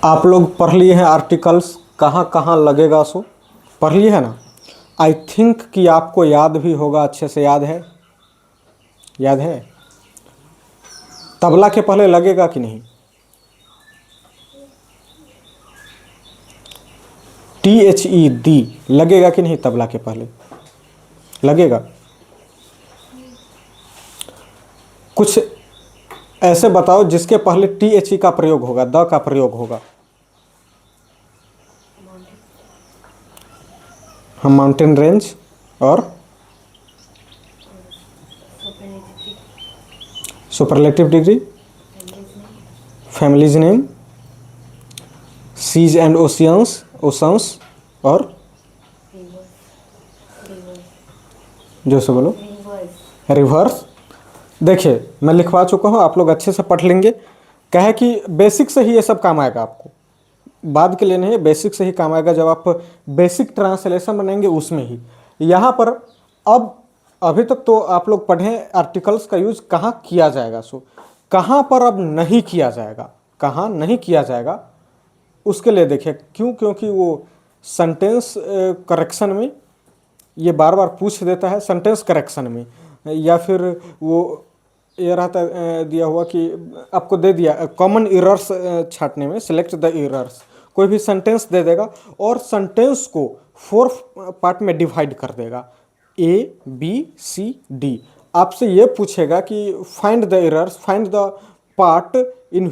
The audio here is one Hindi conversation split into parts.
आप लोग पढ़ लिए हैं आर्टिकल्स कहाँ कहाँ लगेगा, सो पढ़ लिए है ना। आई थिंक कि आपको याद भी होगा, अच्छे से याद है। याद है तबला के पहले लगेगा कि नहीं? THED लगेगा कि नहीं? तबला के पहले लगेगा। कुछ ऐसे बताओ जिसके पहले THE का प्रयोग होगा, द का प्रयोग होगा। हम माउंटेन रेंज और superlative degree, families name, seas and oceans, oceans और जो से बोलो रिवर्स। देखिए मैं लिखवा चुका हूँ, आप लोग अच्छे से पढ़ लेंगे। क्या है कि बेसिक से ही ये सब काम आएगा आपको, बाद के लिए नहीं, बेसिक से ही काम आएगा। जब आप बेसिक ट्रांसलेशन बनाएंगे उसमें ही। यहाँ पर अब अभी तक तो आप लोग पढ़ें आर्टिकल्स का यूज कहाँ किया जाएगा, सो कहाँ पर अब नहीं किया जाएगा, कहाँ नहीं किया जाएगा उसके लिए देखिए। क्यों? क्योंकि वो सेंटेंस करेक्शन में ये बार बार पूछ देता है, सेंटेंस करेक्शन में, या फिर वो ये रहता दिया हुआ कि आपको दे दिया कॉमन एरर्स छांटने में, सिलेक्ट द एरर्स। कोई भी सेंटेंस दे देगा और सेंटेंस को 4 पार्ट में डिवाइड कर देगा, ABCD। आपसे ये पूछेगा कि find the errors, find the part in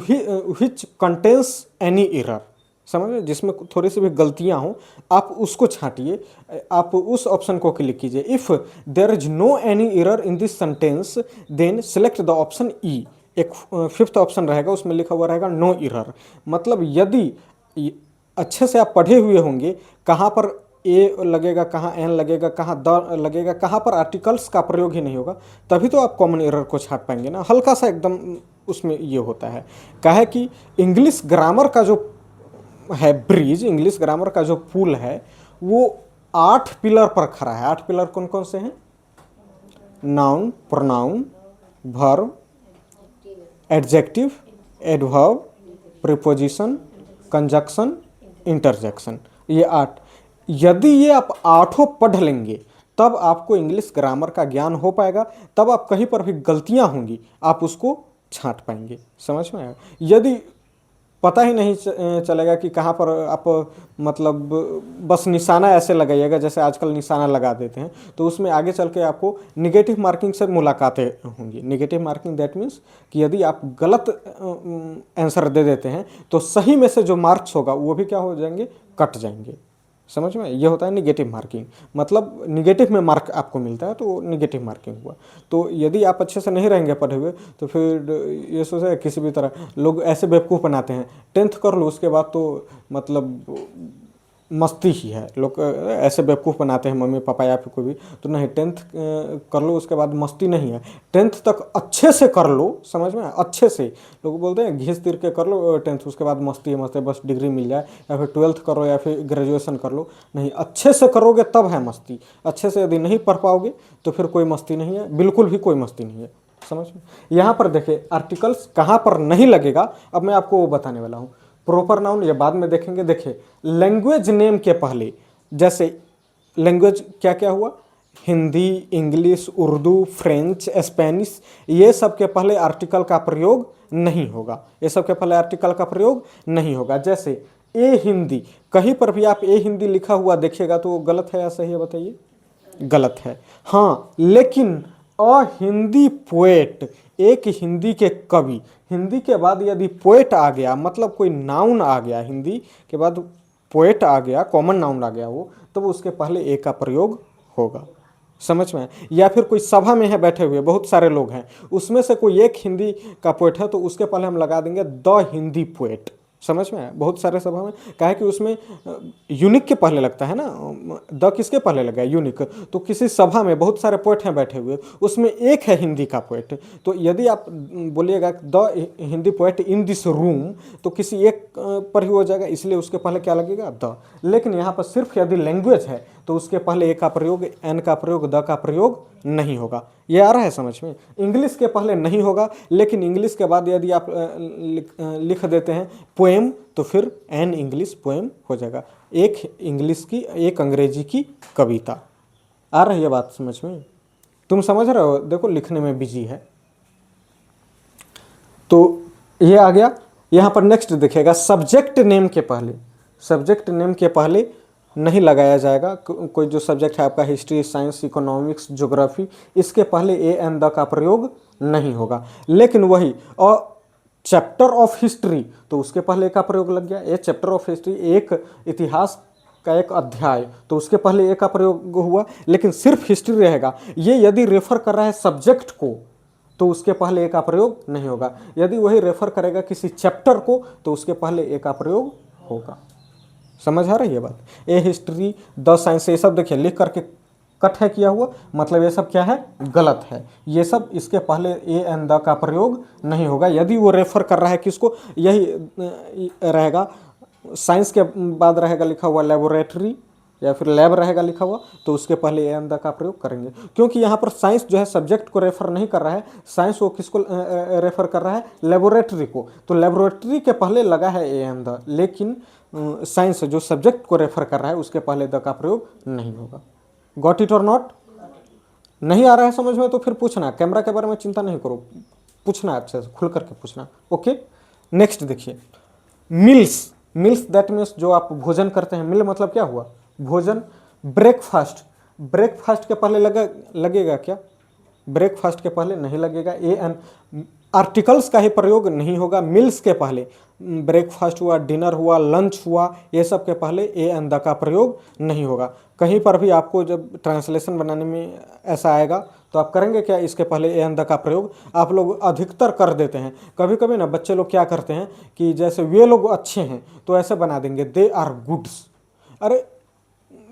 which contains any error. समझ में? जिसमें थोड़ी सी भी गलतियां हों आप उसको छांटिए, आप उस ऑप्शन को क्लिक कीजिए। If there is no any error in this sentence then select the option E. एक 5th ऑप्शन रहेगा, उसमें लिखा हुआ रहेगा नो एरर। मतलब यदि अच्छे से आप पढ़े हुए होंगे कहाँ पर ए लगेगा, कहाँ एन लगेगा, कहाँ द लगेगा, कहाँ पर आर्टिकल्स का प्रयोग ही नहीं होगा, तभी तो आप कॉमन एरर को छांट पाएंगे ना। हल्का सा एकदम उसमें ये होता है। क्या है कि इंग्लिश ग्रामर का जो है ब्रिज, इंग्लिश ग्रामर का जो पुल है वो 8 पिलर पर खड़ा है। 8 पिलर कौन कौन से हैं? Noun, pronoun, verb, adjective, adverb, preposition, conjunction, interjection. ये 8। यदि ये आप 8 पढ़ लेंगे तब आपको इंग्लिश ग्रामर का ज्ञान हो पाएगा, तब आप कहीं पर भी गलतियां होंगी आप उसको छांट पाएंगे। समझ में आया? यदि पता ही नहीं चलेगा कि कहाँ पर आप, मतलब बस निशाना ऐसे लगाइएगा जैसे आजकल निशाना लगा देते हैं, तो उसमें आगे चल के आपको निगेटिव मार्किंग से मुलाकातें होंगी। निगेटिव मार्किंग दैट मीन्स कि यदि आप गलत आंसर दे देते हैं तो सही में से जो मार्क्स होगा वो भी क्या हो जाएंगे? कट जाएंगे। समझ में? ये होता है निगेटिव मार्किंग, मतलब निगेटिव में मार्क आपको मिलता है तो निगेटिव मार्किंग हुआ। तो यदि आप अच्छे से नहीं रहेंगे पढ़े हुए तो फिर ये सोचे किसी भी तरह लोग ऐसे बेवकूफ़ बनाते हैं, 10th कर लो उसके बाद तो मतलब मस्ती ही है। लोग ऐसे बेवकूफ़ बनाते हैं मम्मी पापा या फिर कोई भी, तो नहीं 10th कर लो उसके बाद मस्ती नहीं है। 10th तक अच्छे से कर लो, समझ में? अच्छे से। लोग बोलते हैं घिस तीर के कर लो 10th, उसके बाद मस्ती है मस्ती, बस डिग्री मिल जाए, या फिर 12th करो या फिर ग्रेजुएशन कर लो। नहीं, अच्छे से करोगे तब है मस्ती। अच्छे से यदि नहीं पढ़ पाओगे तो फिर कोई मस्ती नहीं है, बिल्कुल भी कोई मस्ती नहीं है। समझ में? यहाँ पर देखिए आर्टिकल्स कहाँ पर नहीं लगेगा, अब मैं आपको वो बताने वाला हूँ। प्रॉपर नाउन ये बाद में देखेंगे। देखिए लैंग्वेज नेम के पहले, जैसे लैंग्वेज क्या क्या हुआ? Hindi, English, Urdu, French, Spanish, ये सब के पहले आर्टिकल का प्रयोग नहीं होगा। ये सब के पहले आर्टिकल का प्रयोग नहीं होगा। जैसे ए हिंदी, कहीं पर भी आप ए हिंदी लिखा हुआ देखिएगा तो वो गलत है या सही है? बताइए। गलत है। हाँ, लेकिन अ हिंदी पोएट, एक हिंदी के कवि, हिंदी के बाद यदि पोएट आ गया, मतलब कोई नाउन आ गया, हिंदी के बाद पोएट आ गया, कॉमन नाउन आ गया वो, तब उसके पहले ए का प्रयोग होगा। समझ में? या फिर कोई सभा में है बैठे हुए बहुत सारे लोग हैं, उसमें से कोई एक हिंदी का पोएट है तो उसके पहले हम लगा देंगे द हिंदी पोएट। समझ में आया? बहुत सारे सभा में क्या है कि उसमें यूनिक के पहले लगता है ना, द किसके पहले लगा? यूनिक। तो किसी सभा में बहुत सारे पोएट हैं बैठे हुए, उसमें एक है हिंदी का पोएट, तो यदि आप बोलिएगा the Hindi poet in this room, तो किसी एक पर ही हो जाएगा, इसलिए उसके पहले क्या लगेगा? द। लेकिन यहाँ पर सिर्फ यदि लैंग्वेज है तो उसके पहले ए का प्रयोग, एन का प्रयोग, द का प्रयोग नहीं होगा। ये आ रहा है समझ में? इंग्लिश के पहले नहीं होगा, लेकिन इंग्लिश के बाद यदि आप लिख देते हैं पोएम पोएम तो फिर एन इंग्लिश पोएम हो जाएगा, एक इंग्लिश की एक अंग्रेजी की कविता। आ रही है बात समझ में? तुम समझ रहे हो? देखो लिखने में बिजी है। तो ये आ गया। यहाँ पर नेक्स्ट देखिएगा, सब्जेक्ट नेम के पहले, सब्जेक्ट नेम के पहले नहीं लगाया जाएगा। कोई जो सब्जेक्ट है आपका हिस्ट्री, साइंस, इकोनॉमिक्स, ज्योग्राफी, इसके पहले ए एन द का प्रयोग नहीं होगा। लेकिन वही और चैप्टर ऑफ हिस्ट्री तो उसके पहले का प्रयोग लग गया। ये चैप्टर ऑफ हिस्ट्री एक इतिहास का एक अध्याय, तो उसके पहले ए का प्रयोग हुआ। लेकिन सिर्फ हिस्ट्री रहेगा, ये यदि रेफर कर रहा है सब्जेक्ट को तो उसके पहले ए का प्रयोग नहीं होगा। यदि वही रेफर करेगा किसी चैप्टर को तो उसके पहले ए का प्रयोग होगा। समझ आ रही है बात? ए हिस्ट्री, द साइंस, ये सब देखिए लिख करके कट है किया हुआ, मतलब ये सब क्या है? गलत है। ये सब इसके पहले ए एन द का प्रयोग नहीं होगा। यदि वो रेफर कर रहा है किसको, यही रहेगा, साइंस के बाद रहेगा लिखा हुआ लेबोरेटरी या फिर लैब रहेगा लिखा हुआ, तो उसके पहले ए एन द का प्रयोग करेंगे। क्योंकि यहाँ पर साइंस जो है सब्जेक्ट को रेफर नहीं कर रहा है, साइंस वो किसको रेफर कर रहा है? लेबोरेटरी को। तो लेबोरेटरी के पहले लगा है ए एन द, लेकिन साइंस जो सब्जेक्ट को रेफर कर रहा है उसके पहले द का प्रयोग नहीं होगा। गॉट इट और नॉट? नहीं आ रहा है समझ में तो फिर पूछना, कैमरा के बारे में चिंता नहीं करो, पूछना अच्छे से खुल करके पूछना। ओके, नेक्स्ट देखिए, मील्स। मील्स दैट मीन्स जो आप भोजन करते हैं। मील मतलब क्या हुआ? भोजन। ब्रेकफास्ट, ब्रेकफास्ट के पहले लगेगा क्या? ब्रेकफास्ट के पहले नहीं लगेगा। ए एन आर्टिकल्स का ही प्रयोग नहीं होगा मील्स के पहले। ब्रेकफास्ट हुआ, डिनर हुआ, लंच हुआ, ये सब के पहले ए एन द का प्रयोग नहीं होगा। कहीं पर भी आपको जब ट्रांसलेशन बनाने में ऐसा आएगा तो आप करेंगे क्या? इसके पहले ए एन द का प्रयोग आप लोग अधिकतर कर देते हैं। कभी कभी ना बच्चे लोग क्या करते हैं कि जैसे वे लोग अच्छे हैं तो ऐसे बना देंगे, दे आर गुड्स। अरे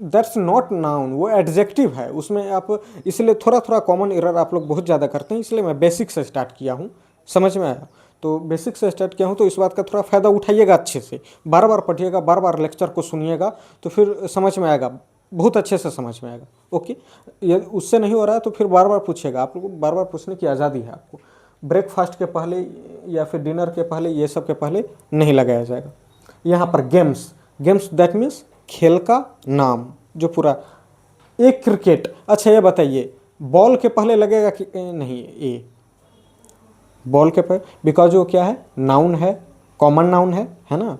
दैट्स नॉट नाउन, वो एडजेक्टिव है उसमें आप, इसलिए थोड़ा थोड़ा कॉमन एरर आप लोग बहुत ज़्यादा करते हैं, इसलिए मैं बेसिक से स्टार्ट किया हूँ। समझ में आया? तो बेसिक से स्टार्ट किया हूँ तो इस बात का थोड़ा फ़ायदा उठाइएगा, अच्छे से बार बार पढ़िएगा, बार बार लेक्चर को सुनिएगा तो फिर समझ में आएगा, बहुत अच्छे से समझ में आएगा। ओके, ये उससे नहीं हो रहा है तो फिर बार बार पूछिएगा, आप लोग को बार बार पूछने की आज़ादी है आपको। ब्रेकफास्ट के पहले या फिर डिनर के पहले, ये सब के पहले नहीं लगाया जाएगा। यहाँ पर गेम्स, गेम्स दैट मीन्स खेल का नाम जो पूरा। एक क्रिकेट, अच्छा ये बताइए बॉल के पहले लगेगा कि नहीं? ए बॉल के पहले, बिकॉज वो क्या है? नाउन है, कॉमन नाउन है ना,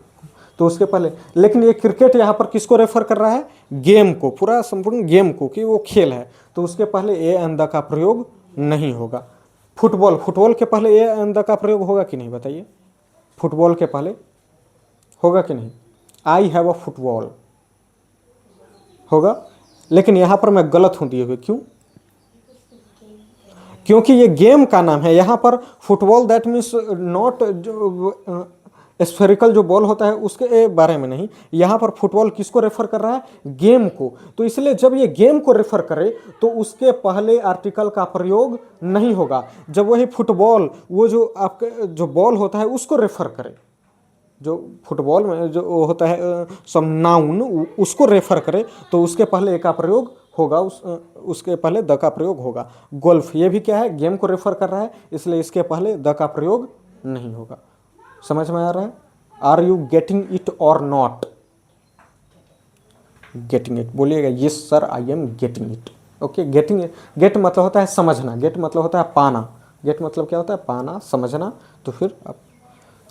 तो उसके पहले। लेकिन ये क्रिकेट यहाँ पर किसको रेफर कर रहा है? गेम को, पूरा संपूर्ण गेम को, कि वो खेल है, तो उसके पहले ए एन द का प्रयोग नहीं होगा। फुटबॉल, फुटबॉल के पहले ए एन द का प्रयोग होगा कि नहीं बताइए? फुटबॉल के पहले होगा कि नहीं? आई हैव अ फुटबॉल होगा, लेकिन यहाँ पर मैं गलत हूँ दिए हुए। क्यों? क्योंकि ये गेम का नाम है। यहाँ पर फुटबॉल दैट मीन्स नॉट जो स्फेरिकल जो बॉल होता है उसके बारे में नहीं, यहाँ पर फुटबॉल किसको रेफर कर रहा है? गेम को। तो इसलिए जब ये गेम को रेफर करे तो उसके पहले आर्टिकल का प्रयोग नहीं होगा। जब वही फुटबॉल, वो जो आपका जो बॉल होता है उसको रेफर करे, जो फुटबॉल में जो होता है सम नाउन, उसको रेफर करे तो उसके पहले ए का प्रयोग होगा, उसके पहले द का प्रयोग होगा। गोल्फ, ये भी क्या है? गेम को रेफर कर रहा है, इसलिए इसके पहले द का प्रयोग नहीं होगा। समझ में आ रहा है? आर यू गेटिंग इट और नॉट? गेटिंग इट बोलिएगा, yes sir I am getting it. Okay, getting, get मतलब होता है समझना, गेट मतलब होता है पाना, गेट मतलब क्या होता है? पाना, समझना। तो फिर आप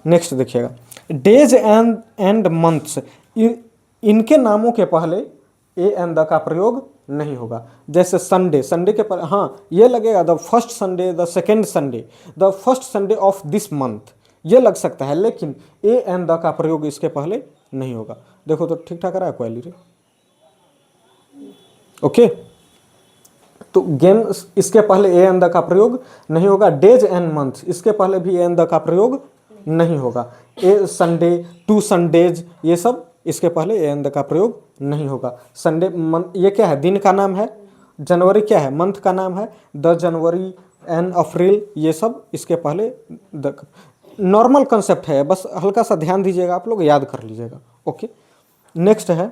नेक्स्ट देखिएगा, डेज एंड मंथ्स, इनके नामों के पहले ए एन द का प्रयोग नहीं होगा। जैसे संडे, संडे के पहले हाँ ये लगेगा, the first Sunday, the second Sunday, the first Sunday off this month, ये लग सकता है, लेकिन ए एन द का प्रयोग इसके पहले नहीं होगा। देखो तो ठीक ठाक रहा है क्वालिटी। ओके, तो गेम इसके पहले ए एन द का प्रयोग नहीं होगा। डेज एंड मंथ, इसके पहले भी ए एन द का प्रयोग नहीं होगा। ए संडे, टू संडेज, ये सब इसके पहले ए एन द का प्रयोग नहीं होगा। संडे, ये क्या है? दिन का नाम है। जनवरी क्या है? मंथ का नाम है। द जनवरी, एन अप्रैल, ये सब इसके पहले द। नॉर्मल कंसेप्ट है, बस हल्का सा ध्यान दीजिएगा, आप लोग याद कर लीजिएगा। ओके, नेक्स्ट है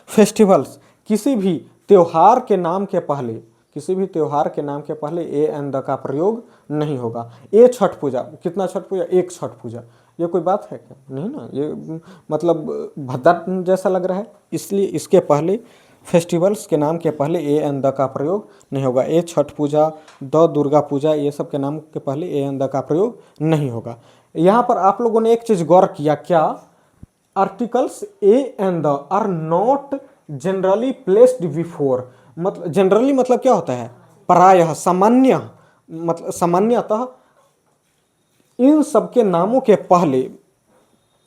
फेस्टिवल्स। किसी भी त्योहार के नाम के पहले, किसी भी त्योहार के नाम के पहले ए एन द का प्रयोग नहीं होगा। ए छठ पूजा, कितना छठ पूजा? एक छठ पूजा, ये कोई बात है क्या? नहीं ना, ये मतलब भद्दा जैसा लग रहा है। इसलिए इसके पहले फेस्टिवल्स के नाम के पहले ए एन द का प्रयोग नहीं होगा। ए छठ पूजा, द दुर्गा पूजा, ये सब के नाम के पहले ए एन द का प्रयोग नहीं होगा। यहाँ पर आप लोगों ने एक चीज़ गौर किया क्या? Articles a and the are not generally placed before. मतलब जनरली मतलब क्या होता है? प्रायः, सामान्य, मतलब सामान्यतः इन सबके नामों के पहले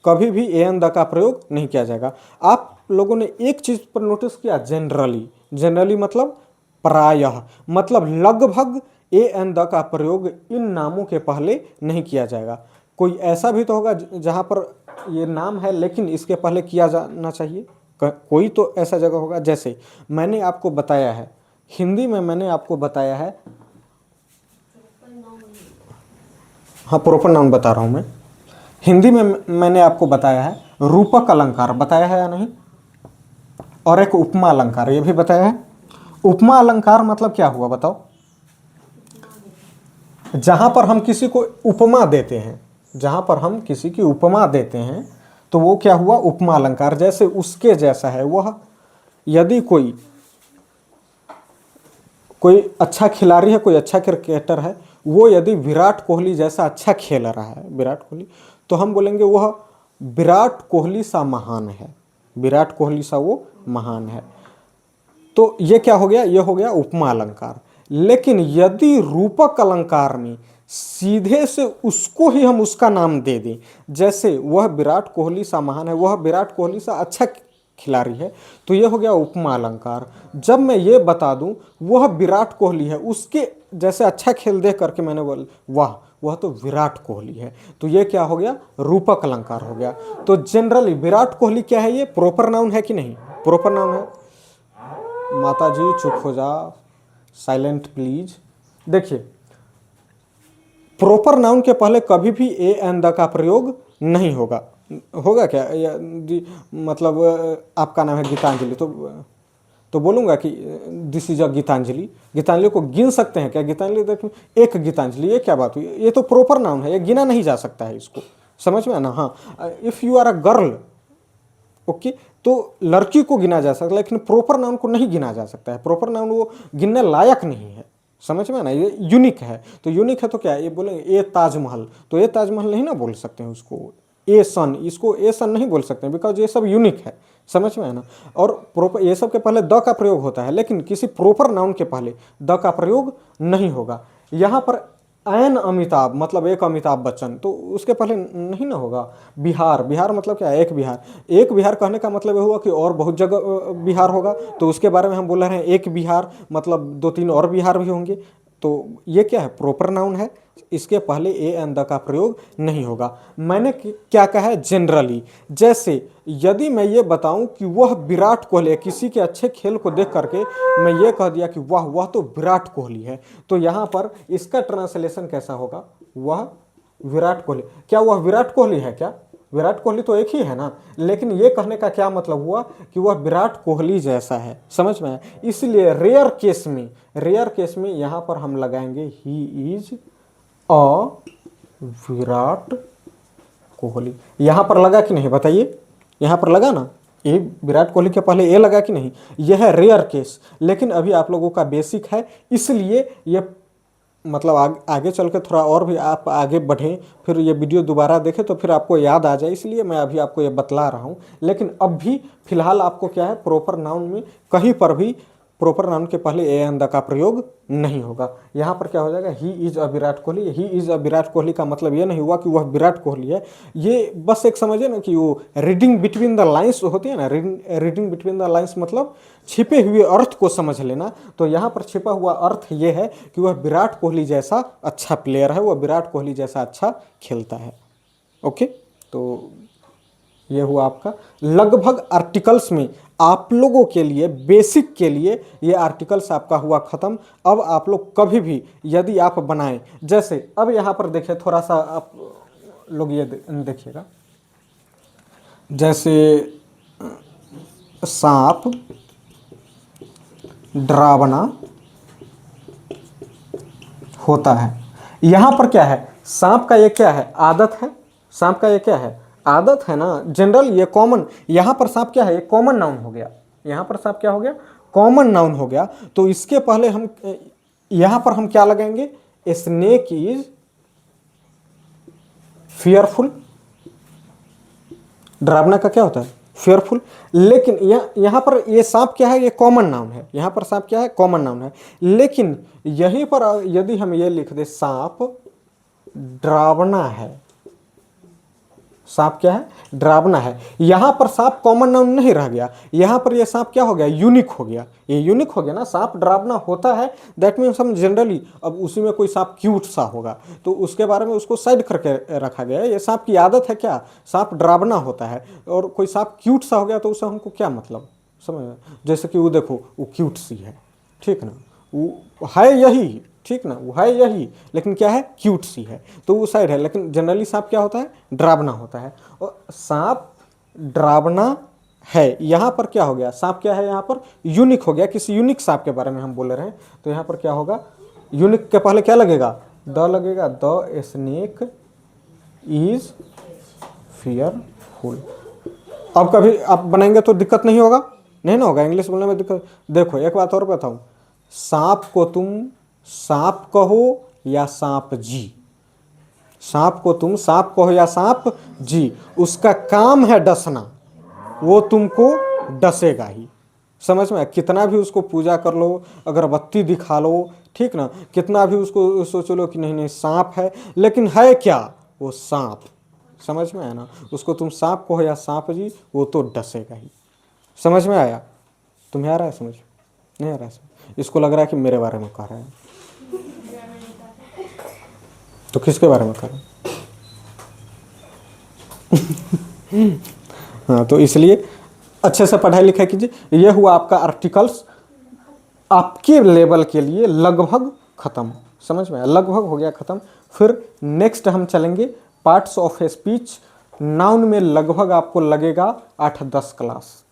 कभी भी ए एन द का प्रयोग नहीं किया जाएगा। आप लोगों ने एक चीज पर नोटिस किया, जनरली। जनरली मतलब प्रायः, मतलब लगभग ए एन द का प्रयोग इन नामों के पहले नहीं किया जाएगा। कोई ऐसा भी तो होगा जहां पर ये नाम है लेकिन इसके पहले किया जाना चाहिए। कोई तो ऐसा जगह होगा। जैसे मैंने आपको बताया है, हिंदी में मैंने आपको बताया है, हाँ प्रॉपर नाउन बता रहा हूं मैं। हिंदी में मैंने आपको बताया है रूपक अलंकार, बताया है या नहीं? और एक उपमा अलंकार, ये भी बताया है। उपमा अलंकार मतलब क्या हुआ बताओ? जहां पर हम किसी को उपमा देते हैं, जहां पर हम किसी की उपमा देते हैं तो वो क्या हुआ? उपमा अलंकार। जैसे उसके जैसा है वह, यदि कोई अच्छा खिलाड़ी है, कोई अच्छा क्रिकेटर है, वो यदि विराट कोहली जैसा अच्छा खेल रहा है, विराट कोहली, तो हम बोलेंगे वह विराट कोहली सा महान है, विराट कोहली सा वो महान है। तो ये क्या हो गया? ये हो गया उपमा अलंकार। लेकिन यदि रूपक अलंकार में सीधे से उसको ही हम उसका नाम दे दें, जैसे वह विराट कोहली सा महान है, वह विराट कोहली सा अच्छा खिलाड़ी है, तो यह हो गया उपमा अलंकार। जब मैं ये बता दूं वह विराट कोहली है, उसके जैसे अच्छा खेल देख करके मैंने बोल वाह वह तो विराट कोहली है, तो ये क्या हो गया? रूपक अलंकार हो गया। तो जनरली विराट कोहली क्या है? ये प्रॉपर नाउन है कि नहीं? प्रॉपर नाउन है। माता जी चुप हो जा, साइलेंट प्लीज। देखिए, प्रॉपर नाउन के पहले कभी भी ए एन द का प्रयोग नहीं होगा। होगा क्या? मतलब आपका नाम है गीतांजलि, तो बोलूँगा कि this is a Gitanjali. Gitanjali को गिन सकते हैं क्या? गीतांजलि देखो, एक गीतांजलि, ये क्या बात हुई? ये तो प्रॉपर नाउन है, ये गिना नहीं जा सकता है इसको, समझ में है ना? हाँ, if you are a girl, okay, तो लड़की को गिना जा सकता है, लेकिन प्रॉपर नाउन को नहीं गिना जा सकता है। प्रॉपर नाउन वो गिनने लायक नहीं है, समझ में है ना? ये यूनिक है, तो यूनिक है तो क्या ये बोलेंगे? ए ताजमहल, तो ये ताजमहल नहीं ना बोल सकते हैं उसको। ए सन, इसको ए सन नहीं बोल सकते हैं, बिकॉज ये सब यूनिक है, समझ में है ना? और प्रॉपर ये सब के पहले द का प्रयोग होता है, लेकिन किसी प्रॉपर नाउन के पहले द का प्रयोग नहीं होगा। यहाँ पर एन अमिताभ मतलब एक अमिताभ बच्चन, तो उसके पहले नहीं ना होगा। बिहार, बिहार मतलब क्या है? एक बिहार। एक बिहार कहने का मतलब ये हुआ कि और बहुत जगह बिहार होगा, तो उसके बारे में हम बोल रहे हैं एक बिहार, मतलब 2-3 और बिहार भी होंगे। तो ये क्या है? प्रॉपर नाउन है, इसके पहले ए एन द का प्रयोग नहीं होगा। मैंने क्या कहा है? जनरली। जैसे यदि मैं ये बताऊं कि वह विराट कोहली, किसी के अच्छे खेल को देख करके मैं ये कह दिया कि वाह वह तो विराट कोहली है, तो यहाँ पर इसका ट्रांसलेशन कैसा होगा? वह विराट कोहली। क्या वह विराट कोहली है क्या? विराट कोहली तो एक ही है ना, लेकिन ये कहने का क्या मतलब हुआ कि वह विराट कोहली जैसा है, समझ में है? इसलिए रेयर केस में यहाँ पर हम लगाएंगे he is a Virat Kohli. यहाँ पर लगा कि नहीं बताइए? यहाँ पर लगा ना? ये विराट कोहली के पहले ए लगा कि नहीं? यह है रेयर केस, लेकिन अभी आप लोगों का बेसिक है, इसलिए ये मतलब आगे चल के थोड़ा और भी आप आगे बढ़ें, फिर ये वीडियो दोबारा देखें तो फिर आपको याद आ जाए, इसलिए मैं अभी आपको ये बतला रहा हूँ। लेकिन अब भी फिलहाल आपको क्या है? प्रॉपर नाउन में कहीं पर भी प्रॉपर नाउन के पहले ए एन द का प्रयोग नहीं होगा। यहाँ पर क्या हो जाएगा? He is a Virat Kohli. He is a Virat Kohli का मतलब ये नहीं हुआ कि वह विराट कोहली है, ये बस एक समझिए ना कि वो रीडिंग बिटवीन द लाइंस होती है ना, रीडिंग बिटवीन द लाइंस मतलब छिपे हुए अर्थ को समझ लेना। तो यहाँ पर छिपा हुआ अर्थ ये है कि वह विराट कोहली जैसा अच्छा प्लेयर है, वह विराट कोहली जैसा अच्छा खेलता है। ओके, तो ये हुआ आपका लगभग आर्टिकल्स में आप लोगों के लिए, बेसिक के लिए ये आर्टिकल्स आपका हुआ खत्म। अब आप लोग कभी भी यदि आप बनाएं, जैसे अब यहाँ पर देखिए, थोड़ा सा आप लोग ये देखिएगा, जैसे सांप, डरावना होता है। यहाँ पर क्या है? सांप का ये क्या है? आदत है, सांप का ये क्या है, आदत है ना, जनरल, ये कॉमन। यहां पर सांप क्या है, ये कॉमन नाउन हो गया। यहां पर सांप क्या हो गया, कॉमन नाउन हो गया। तो इसके पहले हम यहां पर हम क्या लगाएंगे, स्नेक इज फियरफुल। डरावना का क्या होता है, फेयरफुल। लेकिन यहां पर ये सांप क्या है, ये कॉमन नाउन है। यहां पर सांप क्या है, कॉमन नाउन है। लेकिन यहीं पर यदि हम ये लिख दे सांप डरावना है, सांप क्या है, डरावना है, यहां पर सांप कॉमन नाउन नहीं रह गया, यहां पर ये सांप क्या हो गया, यूनिक हो गया। ये यूनिक हो गया ना, सांप डरावना होता है, दैट मीन्स हम जनरली, अब उसी में कोई सांप क्यूट सा होगा तो उसके बारे में उसको साइड करके रखा गया है। ये सांप की आदत है क्या, सांप डरावना होता है, और कोई सांप क्यूट सा हो गया तो उससे हमको क्या मतलब, समझ में। जैसे कि वो देखो वो क्यूट सी है, ठीक ना, वो है यही, ठीक ना, वो है यही, लेकिन क्या है, क्यूट सी है, तो वो साइड है। लेकिन जनरली सांप क्या होता है, डरावना होता है। और सांप डरावना है, यहां पर क्या हो गया, सांप क्या है, यहां पर यूनिक हो गया, किसी यूनिक सांप के बारे में हम बोल रहे हैं। तो यहां पर क्या होगा, यूनिक के पहले क्या लगेगा, द लगेगा, द स्नेक इज फियरफुल। अब कभी आप बनाएंगे तो दिक्कत नहीं होगा, नहीं ना होगा, इंग्लिश बोलने में दिक्कत। देखो एक बात और बताऊं, सांप को तुम सांप कहो या सांप जी, सांप को तुम सांप कहो या सांप जी, उसका काम है डसना, वो तुमको डसेगा ही। समझ में, कितना भी उसको पूजा कर लो, अगरबत्ती दिखा लो, ठीक ना, कितना भी उसको सोच लो कि नहीं नहीं सांप है, लेकिन है क्या, वो सांप। समझ में आया ना, उसको तुम सांप कहो या सांप जी, वो तो डसेगा ही। समझ में आया, तुम्हें आ रहा है समझ, नहीं आ रहा है समझ, इसको लग रहा है कि मेरे बारे में कह रहा है, तो किसके बारे में कह रहा है हाँ, तो इसलिए अच्छे से पढ़ाई लिखाई कीजिए। ये हुआ आपका आर्टिकल्स, आपके लेवल के लिए लगभग खत्म। समझ में, लगभग हो गया खत्म। फिर नेक्स्ट हम चलेंगे पार्ट्स ऑफ स्पीच। नाउन में लगभग आपको लगेगा 8-10 क्लास।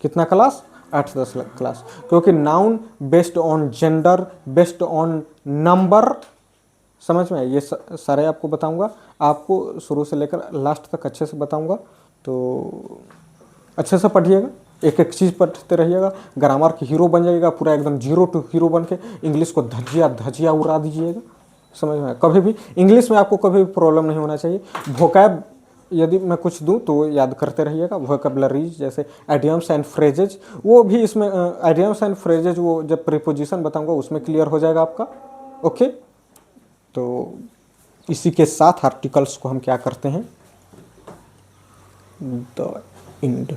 कितना क्लास, 8-10 क्लास, क्योंकि noun based on gender, based on number. समझ में, ये सारे आपको बताऊंगा, आपको शुरू से लेकर लास्ट तक अच्छे से बताऊंगा। तो अच्छे से पढ़िएगा, एक एक चीज़ पढ़ते रहिएगा, ग्रामर के हीरो बन जाइएगा, पूरा एकदम 0 to हीरो बन के इंग्लिश को धजिया धजिया उड़ा दीजिएगा। समझ में, कभी भी इंग्लिश में आपको कभी भी प्रॉब्लम नहीं होना चाहिए। वोकैब यदि मैं कुछ दूं तो याद करते रहिएगा, वोकैबलरीज जैसे एडियम्स एंड फ्रेजेज, वो भी इसमें एडियम्स एंड फ्रेजेज वो जब प्रीपोजिशन बताऊंगा उसमें क्लियर हो जाएगा आपका। ओके, तो इसी के साथ आर्टिकल्स को हम क्या करते हैं, द इंड।